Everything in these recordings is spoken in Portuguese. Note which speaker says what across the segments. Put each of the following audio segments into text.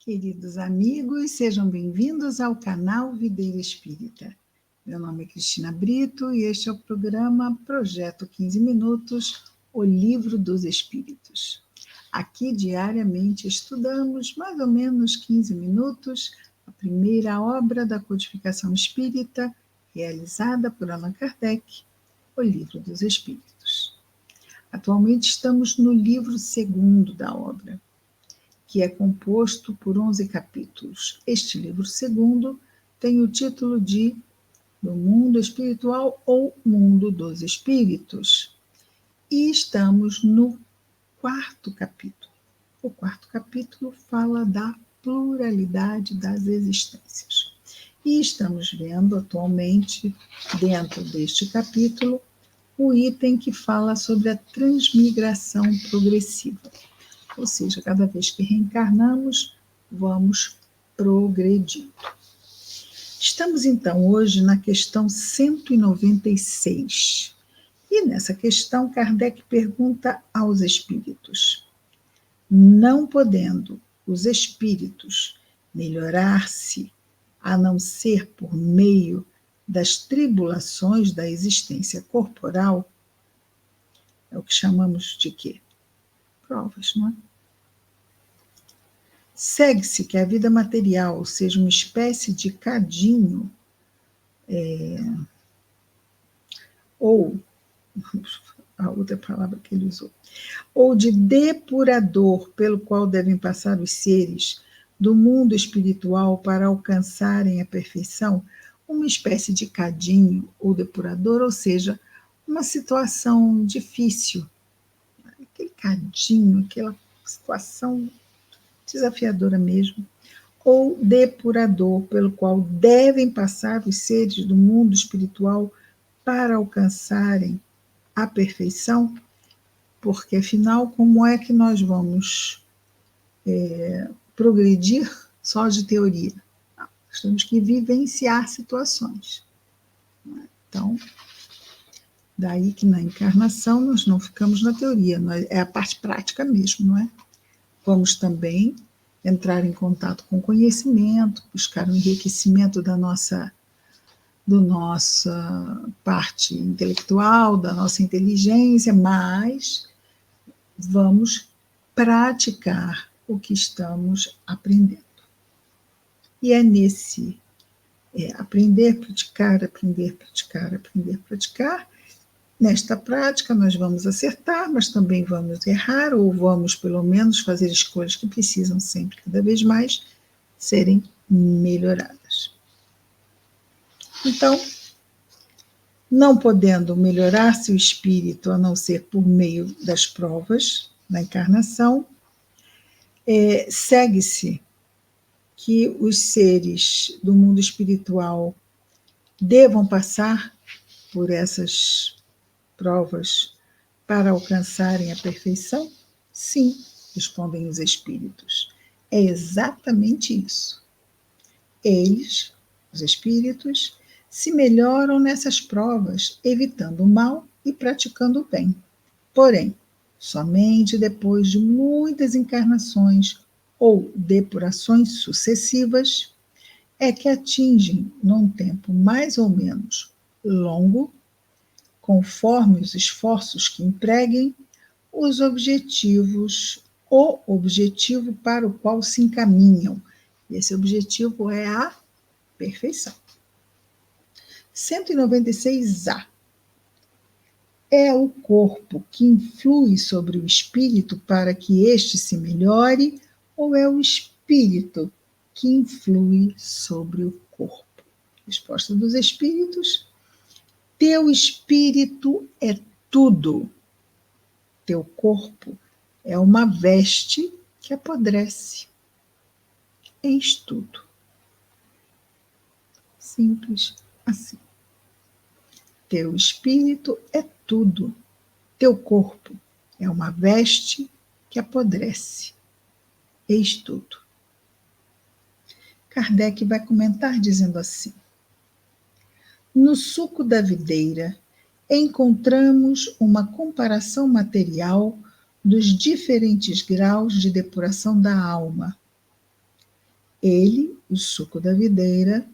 Speaker 1: Queridos amigos, sejam bem-vindos ao canal Videira Espírita. Meu nome é Cristina Brito e este é o programa Projeto 15 Minutos, o Livro dos Espíritos. Aqui diariamente estudamos mais ou menos 15 minutos a primeira obra da codificação espírita realizada por Allan Kardec, o Livro dos Espíritos. Atualmente estamos no livro segundo da obra, que é composto por 11 capítulos. Este livro segundo tem o título de Do Mundo Espiritual ou Mundo dos Espíritos. E estamos no quarto capítulo. O quarto capítulo fala da pluralidade das existências. E estamos vendo atualmente, dentro deste capítulo, o item que fala sobre a transmigração progressiva. Ou seja, cada vez que reencarnamos, vamos progredindo. Estamos, então, hoje na questão 196. E nessa questão, Kardec pergunta aos espíritos: não podendo os espíritos melhorar-se, a não ser por meio das tribulações da existência corporal, é o que chamamos de quê? Provas, não é? Segue-se que a vida material seja uma espécie de cadinho, ou, a outra palavra que ele usou, ou de depurador pelo qual devem passar os seres do mundo espiritual para alcançarem a perfeição, uma espécie de cadinho ou depurador, ou seja, uma situação difícil, aquele cadinho, aquela situação desafiadora mesmo, ou depurador, pelo qual devem passar os seres do mundo espiritual para alcançarem a perfeição, porque afinal, como é que nós vamos progredir só de teoria? Nós temos que vivenciar situações. Então, daí que na encarnação nós não ficamos na teoria, é a parte prática mesmo, não é? Vamos também entrar em contato com o conhecimento, buscar um enriquecimento da nossa parte intelectual, da nossa inteligência, mas vamos praticar o que estamos aprendendo. E é nesse aprender, praticar, nesta prática, nós vamos acertar, mas também vamos errar, ou vamos, pelo menos, fazer escolhas que precisam sempre, cada vez mais, serem melhoradas. Então, não podendo melhorar-se o espírito, a não ser por meio das provas da encarnação, segue-se que os seres do mundo espiritual devam passar por essas provas para alcançarem a perfeição? Sim, respondem os espíritos. É exatamente isso. Eles, os espíritos, se melhoram nessas provas, evitando o mal e praticando o bem. Porém, somente depois de muitas encarnações ou depurações sucessivas é que atingem, num tempo mais ou menos longo, conforme os esforços que empreguem, os objetivos, o objetivo para o qual se encaminham. Esse objetivo é a perfeição. 196A. É o corpo que influi sobre o espírito para que este se melhore, ou é o espírito que influi sobre o corpo? Resposta dos espíritos: teu espírito é tudo. Teu corpo é uma veste que apodrece. Eis tudo. Simples assim. Teu espírito é tudo. Teu corpo é uma veste que apodrece. Eis tudo. Kardec vai comentar dizendo assim: no suco da videira encontramos uma comparação material dos diferentes graus de depuração da alma. Ele, o suco da videira,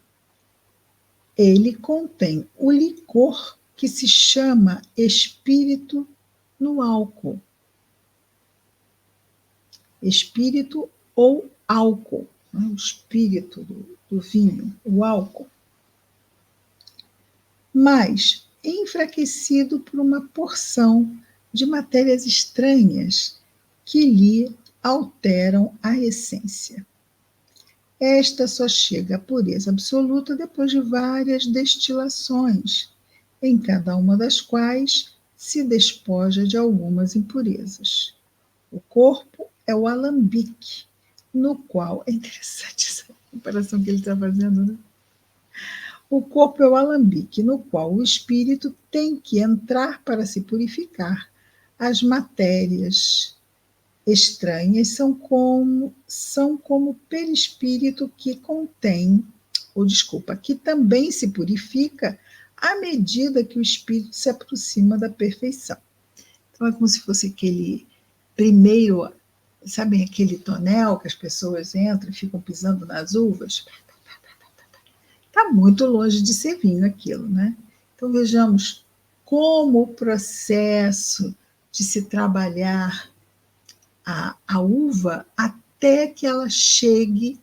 Speaker 1: ele contém o licor que se chama espírito no álcool. Espírito ou álcool, né? O espírito do vinho, o álcool. Mas enfraquecido por uma porção de matérias estranhas que lhe alteram a essência. Esta só chega à pureza absoluta depois de várias destilações, em cada uma das quais se despoja de algumas impurezas. O corpo é o alambique, no qual. É interessante essa comparação que ele está fazendo, né? O corpo é o alambique, no qual o espírito tem que entrar para se purificar. As matérias estranhas são como perispírito que contém, ou desculpa, que também se purifica à medida que o espírito se aproxima da perfeição. Então é como se fosse aquele primeiro, sabem aquele tonel que as pessoas entram e ficam pisando nas uvas? Está muito longe de ser vinho aquilo, né? Então vejamos como o processo de se trabalhar a uva até que ela chegue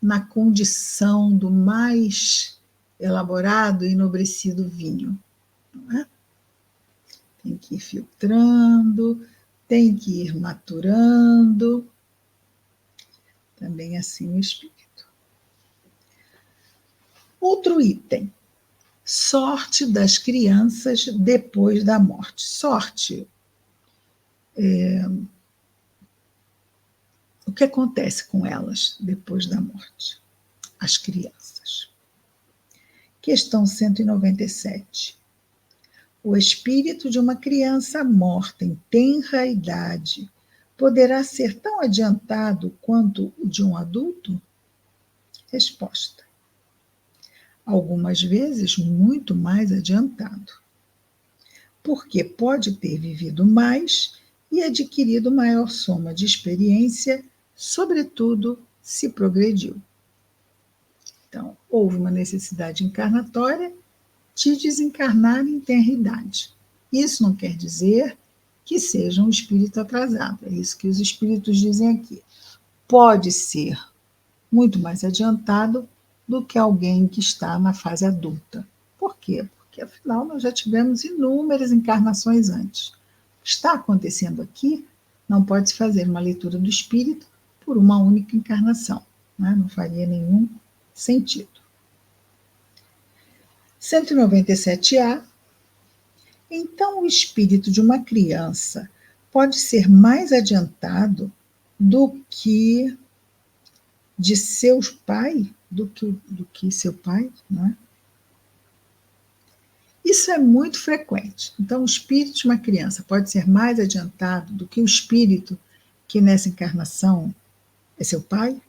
Speaker 1: na condição do mais elaborado e enobrecido vinho. Não é? Tem que ir filtrando, tem que ir maturando. Também assim o espírito. Outro item. Sorte das crianças depois da morte. Sorte. O que acontece com elas depois da morte? As crianças. Questão 197. O espírito de uma criança morta em tenra idade poderá ser tão adiantado quanto o de um adulto? Resposta. Algumas vezes muito mais adiantado. Porque pode ter vivido mais e adquirido maior soma de experiência, sobretudo se progrediu. Então, houve uma necessidade encarnatória de desencarnar em tenra idade. Isso não quer dizer que seja um espírito atrasado, é isso que os espíritos dizem aqui. Pode ser muito mais adiantado do que alguém que está na fase adulta. Por quê? Porque, afinal, nós já tivemos inúmeras encarnações antes. O que está acontecendo aqui não pode se fazer uma leitura do espírito por uma única encarnação, né? Não faria nenhum sentido. 197A. Então, o espírito de uma criança pode ser mais adiantado do que de seus pais, do que seu pai, não é? Isso é muito frequente. Então, o espírito de uma criança pode ser mais adiantado do que o espírito que nessa encarnação é seu pai?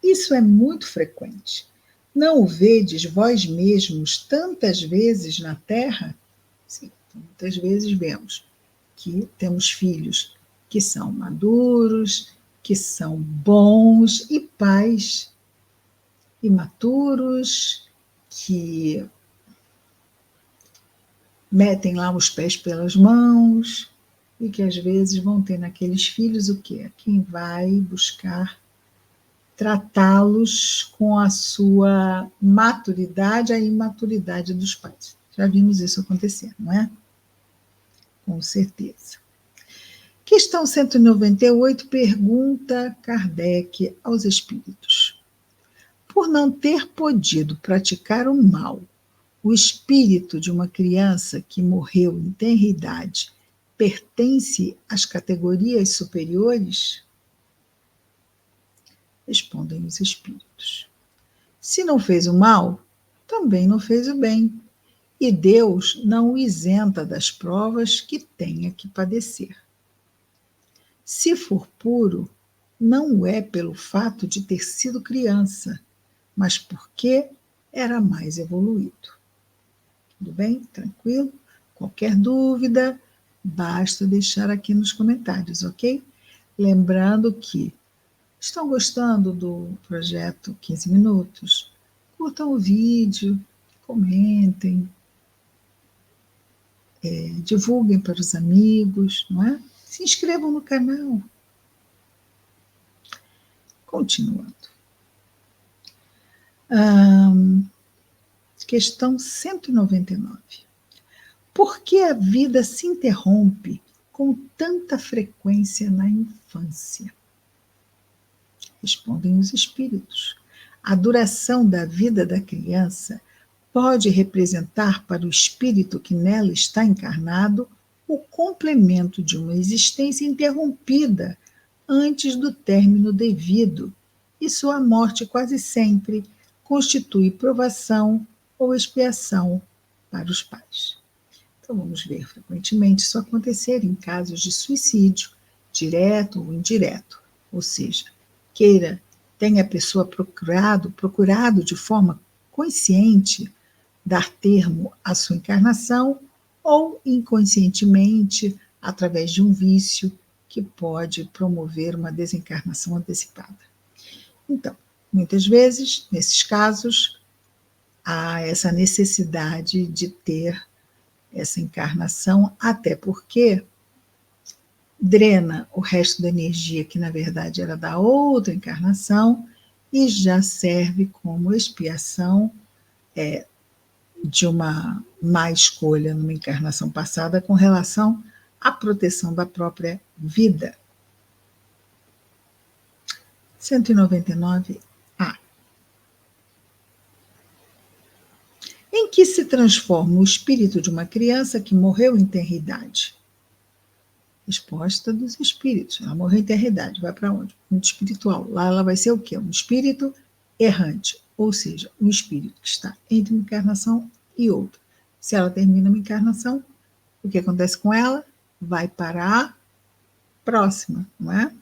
Speaker 1: Isso é muito frequente. Não o vedes vós mesmos tantas vezes na Terra? Sim, muitas vezes vemos que temos filhos que são maduros, que são bons, e pais imaturos, que metem lá os pés pelas mãos, e que às vezes vão ter naqueles filhos o quê? Quem vai buscar tratá-los com a sua maturidade, a imaturidade dos pais. Já vimos isso acontecer, não é? Com certeza. Questão 198, pergunta Kardec aos espíritos. Por não ter podido praticar o mal, o espírito de uma criança que morreu em tenra idade pertence às categorias superiores? Respondem os espíritos. Se não fez o mal, também não fez o bem. E Deus não o isenta das provas que tenha que padecer. Se for puro, não o é pelo fato de ter sido criança, mas porque era mais evoluído. Tudo bem? Tranquilo? Qualquer dúvida, basta deixar aqui nos comentários, ok? Lembrando que Estão gostando do projeto 15 minutos? Curtam o vídeo, comentem, divulguem para os amigos, não é? Se inscrevam no canal. Continuando. Questão 199. Por que a vida se interrompe com tanta frequência na infância? Respondem os espíritos. A duração da vida da criança pode representar para o espírito que nela está encarnado o complemento de uma existência interrompida antes do término devido, e sua morte quase sempre constitui provação ou expiação para os pais. Então, vamos ver frequentemente isso acontecer em casos de suicídio, direto ou indireto, ou seja, tenha a pessoa procurado de forma consciente dar termo à sua encarnação ou inconscientemente através de um vício que pode promover uma desencarnação antecipada. Então, muitas vezes, nesses casos, há essa necessidade de ter essa encarnação, até porque drena o resto da energia que, na verdade, era da outra encarnação e já serve como expiação de uma má escolha numa encarnação passada com relação à proteção da própria vida. 199A. Em que se transforma o espírito de uma criança que morreu em tenridade? Resposta dos espíritos. Ela morreu em tenridade. Vai para onde? Mundo espiritual. Lá ela vai ser o quê? Um espírito errante. Ou seja, um espírito que está entre uma encarnação e outra. Se ela termina uma encarnação, o que acontece com ela? Vai para a próxima, não é?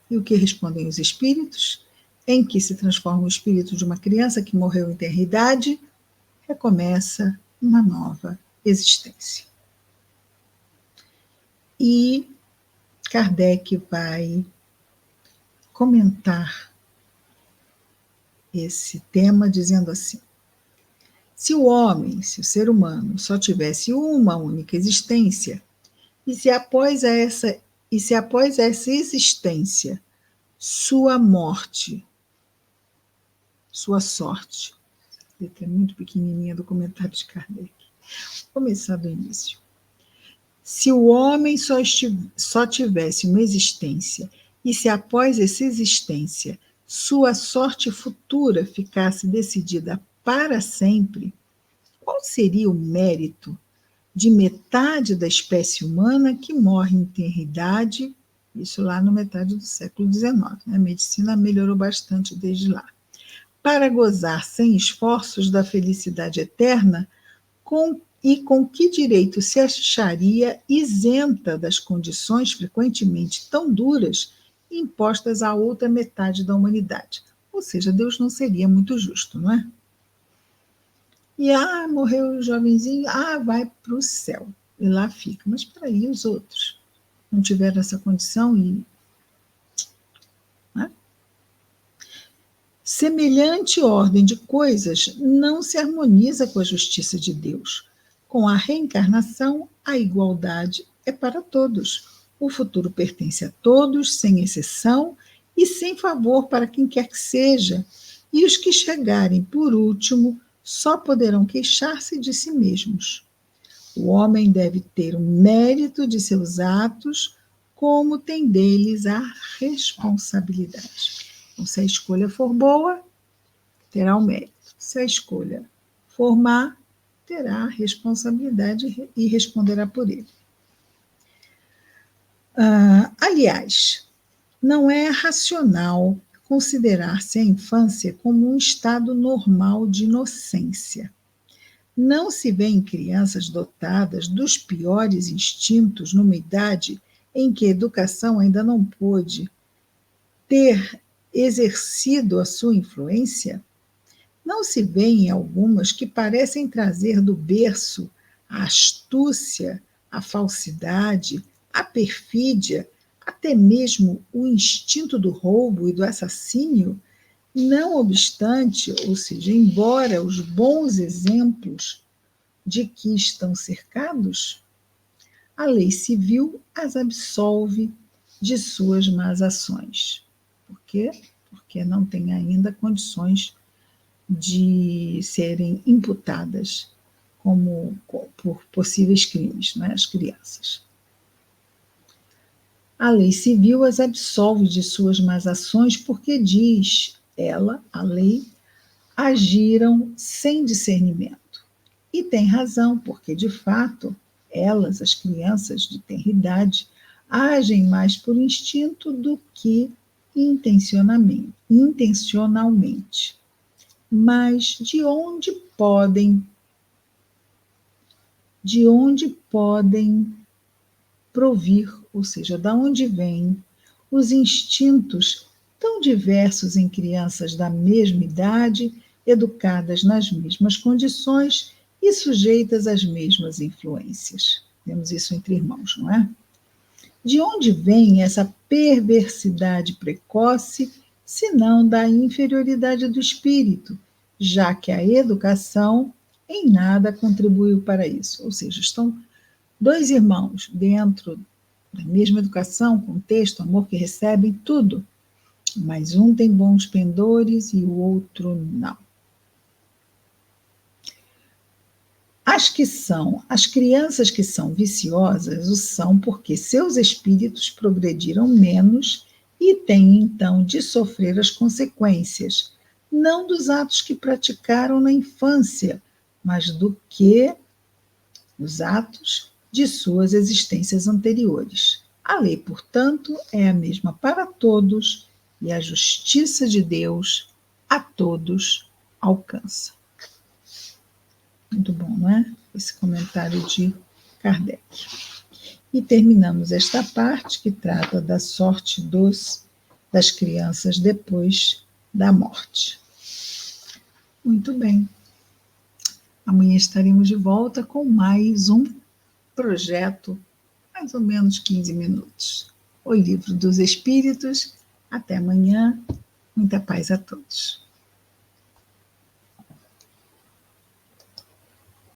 Speaker 1: E o que respondem os espíritos? Em que se transforma o espírito de uma criança que morreu em tenridade, recomeça uma nova existência. E Kardec vai comentar esse tema dizendo assim: se o ser humano, só tivesse uma única existência, e se após essa existência, sua morte, sua sorte, a letra é muito pequenininha do comentário de Kardec. Vou começar do início. Se o homem só tivesse uma existência, e se após essa existência sua sorte futura ficasse decidida para sempre, qual seria o mérito de metade da espécie humana que morre em tenridade? Isso lá na metade do século XIX. A medicina melhorou bastante desde lá. Para gozar sem esforços da felicidade eterna, com que direito se acharia isenta das condições frequentemente tão duras impostas à outra metade da humanidade? Ou seja, Deus não seria muito justo, não é? E morreu o jovenzinho, vai para o céu, e lá fica. Mas para aí os outros não tiveram essa condição e... Né? Semelhante ordem de coisas não se harmoniza com a justiça de Deus. Com a reencarnação, a igualdade é para todos. O futuro pertence a todos, sem exceção e sem favor para quem quer que seja. E os que chegarem por último só poderão queixar-se de si mesmos. O homem deve ter o mérito de seus atos, como tem deles a responsabilidade. Então, se a escolha for boa, terá o mérito. Se a escolha for má, terá a responsabilidade e responderá por ele. Aliás, não é racional considerar-se a infância como um estado normal de inocência. Não se vê em crianças dotadas dos piores instintos numa idade em que a educação ainda não pôde ter exercido a sua influência? Não se vê em algumas que parecem trazer do berço a astúcia, a falsidade, a perfídia, até mesmo o instinto do roubo e do assassínio, não obstante, ou seja, embora os bons exemplos de que estão cercados, a lei civil as absolve de suas más ações. Por quê? Porque não têm ainda condições de serem imputadas por possíveis crimes, não é? As crianças. A lei civil as absolve de suas más ações porque diz ela, a lei, agiram sem discernimento. E tem razão, porque de fato elas, as crianças de tenra idade, agem mais por instinto do que intencionalmente. Mas de onde podem provir, ou seja, de onde vêm os instintos tão diversos em crianças da mesma idade, educadas nas mesmas condições e sujeitas às mesmas influências. Temos isso entre irmãos, não é? De onde vem essa perversidade precoce, se não da inferioridade do espírito, já que a educação em nada contribuiu para isso? Ou seja, estão dois irmãos dentro da mesma educação, contexto, amor que recebem, tudo, mas um tem bons pendores e o outro não. As crianças que são viciosas o são porque seus espíritos progrediram menos e têm então de sofrer as consequências, não dos atos que praticaram na infância, mas do que os atos de suas existências anteriores. A lei, portanto, é a mesma para todos e a justiça de Deus a todos alcança. Muito bom, não é? Esse comentário de Kardec. E terminamos esta parte que trata da sorte das crianças depois da morte. Muito bem. Amanhã estaremos de volta com mais um projeto, mais ou menos 15 minutos. O Livro dos Espíritos. Até amanhã. Muita paz a todos.